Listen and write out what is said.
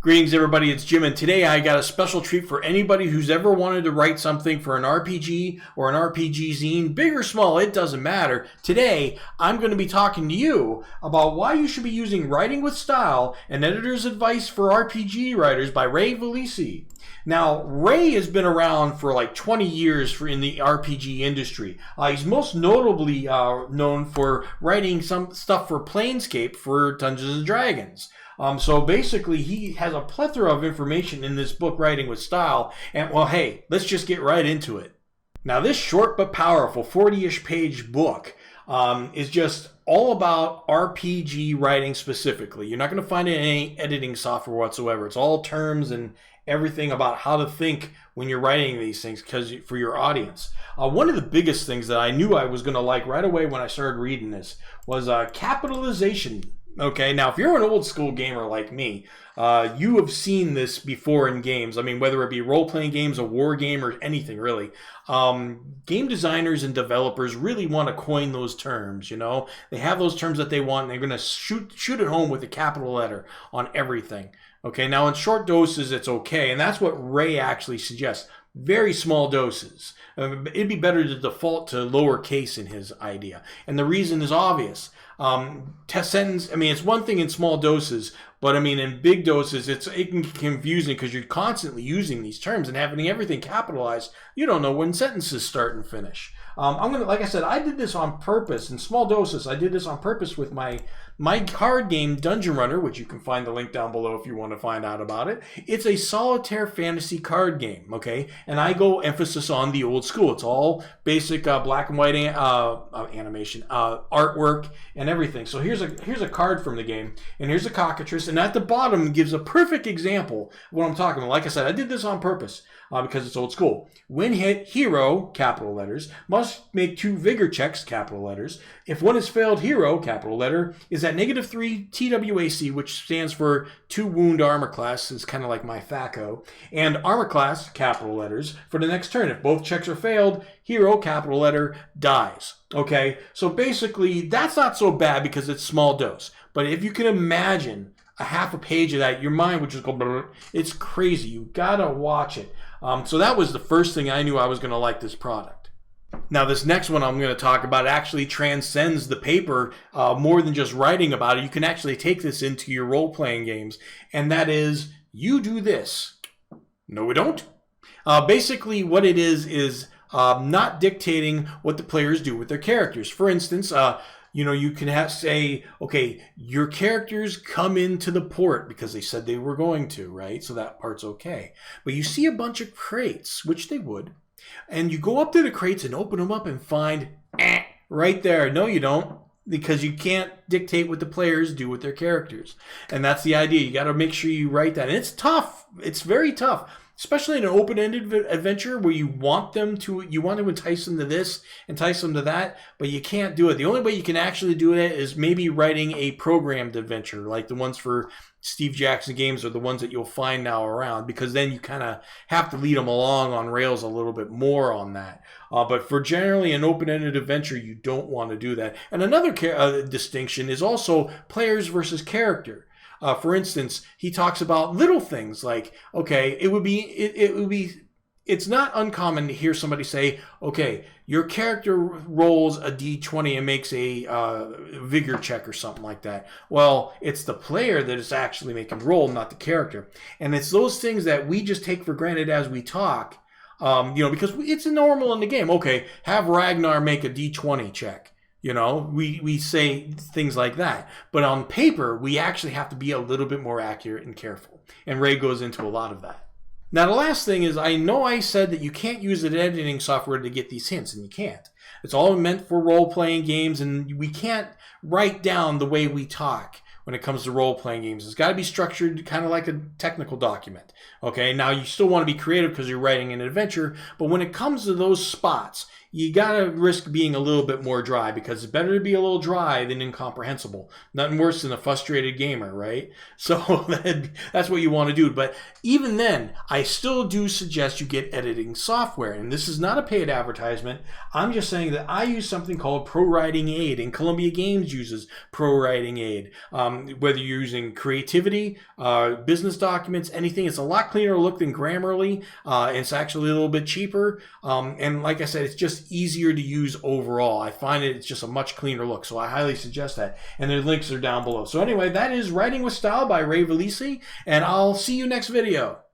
Greetings, everybody. It's Jim, and today I got a special treat for anybody who's ever wanted to write something for an RPG or an RPG zine, big or small, it doesn't matter. Today, I'm going to be talking to you about why you should be using Writing with Style, an editor's advice for RPG writers by Ray Valisi. Now, Ray has been around for like 20 years in the RPG industry. He's most notably known for writing some stuff for Planescape for Dungeons & Dragons. So basically, he has a plethora of information in this book, Writing with Style. And, well, hey, let's just get right into it. Now, this short but powerful 40-ish page book is just all about RPG writing specifically. You're not going to find it in any editing software whatsoever. It's all terms and everything about how to think when you're writing these things for your audience. One of the biggest things that I knew I was going to like right away when I started reading this was Capitalization. Okay, now if you're an old school gamer like me, you have seen this before in games. I mean, whether it be role-playing games, a war game, or anything really. Game designers and developers really want to coin those terms, you know? They have those terms that they want, and they're going to shoot it home with a capital letter on everything. Okay, now in short doses, it's okay, and that's what Ray actually suggests. Very small doses. It'd be better to default to lowercase in his idea. And the reason is obvious. Test sentence, I mean, it's one thing in small doses, but I mean, in big doses, it can be confusing because you're constantly using these terms and having everything capitalized. You don't know when sentences start and finish. Like I said, I did this on purpose in small doses. I did this on purpose with my card game Dungeon Runner, which you can find the link down below if you want to find out about it. It's a solitaire fantasy card game, okay? And I go emphasis on the old school. It's all basic black and white animation, artwork, and everything. So here's a card from the game, and here's a cockatrice, and at the bottom gives a perfect example of what I'm talking about. Like I said, I did this on purpose because it's old school. When hit, hero, capital letters, must make 2 vigor checks, capital letters. If one has failed, hero, capital letter, is at -3 TWAC, which stands for 2 wound armor class, is kind of like my FACO, and armor class, capital letters, for the next turn. If both checks are failed, hero, capital letter, dies. Okay, so basically, that's not so bad because it's small dose. But if you can imagine a half a page of that, your mind would just go, brr. It's crazy. You gotta watch it. So that was the first thing I knew I was gonna like this product. Now, this next one I'm going to talk about actually transcends the paper more than just writing about it. You can actually take this into your role-playing games, and that is, you do this. No, we don't. Basically, what it is not dictating what the players do with their characters. For instance, you can say, okay, your characters come into the port because they said they were going to, right? So that part's okay. But you see a bunch of crates, which they would, and you go up to the crates and open them up and find right there. No, you don't, because you can't dictate what the players do with their characters. And that's the idea. You got to make sure you write that. And it's tough. It's very tough, especially in an open-ended adventure where you want to entice them to this, entice them to that, but you can't do it. The only way you can actually do it is maybe writing a programmed adventure, like the ones for Steve Jackson games are the ones that you'll find now around, because then you kind of have to lead them along on rails a little bit more on that. But for generally an open-ended adventure, you don't want to do that. And another distinction is also players versus character. For instance, he talks about little things like, okay, it's not uncommon to hear somebody say, okay, your character rolls a d20 and makes a vigor check or something like that. Well, it's the player that is actually making the roll, not the character. And it's those things that we just take for granted as we talk, because it's normal in the game. Okay, have Ragnar make a d20 check. We say things like that. But on paper, we actually have to be a little bit more accurate and careful. And Ray goes into a lot of that. Now, the last thing is, I know I said that you can't use an editing software to get these hints, and you can't. It's all meant for role-playing games, and we can't write down the way we talk when it comes to role-playing games. It's got to be structured kind of like a technical document. Okay, now you still want to be creative because you're writing an adventure, but when it comes to those spots, you gotta risk being a little bit more dry, because it's better to be a little dry than incomprehensible. Nothing worse than a frustrated gamer, right? So that's what you want to do. But even then, I still do suggest you get editing software. And this is not a paid advertisement. I'm just saying that I use something called Pro Writing Aid, and Columbia Games uses Pro Writing Aid. Whether you're using Creativity, business documents, anything, it's a lot cleaner look than Grammarly. It's actually a little bit cheaper. And like I said, it's just easier to use overall. I find it's just a much cleaner look. So I highly suggest that. And their links are down below. So anyway, that is Writing with Style by Ray Valisi. And I'll see you next video.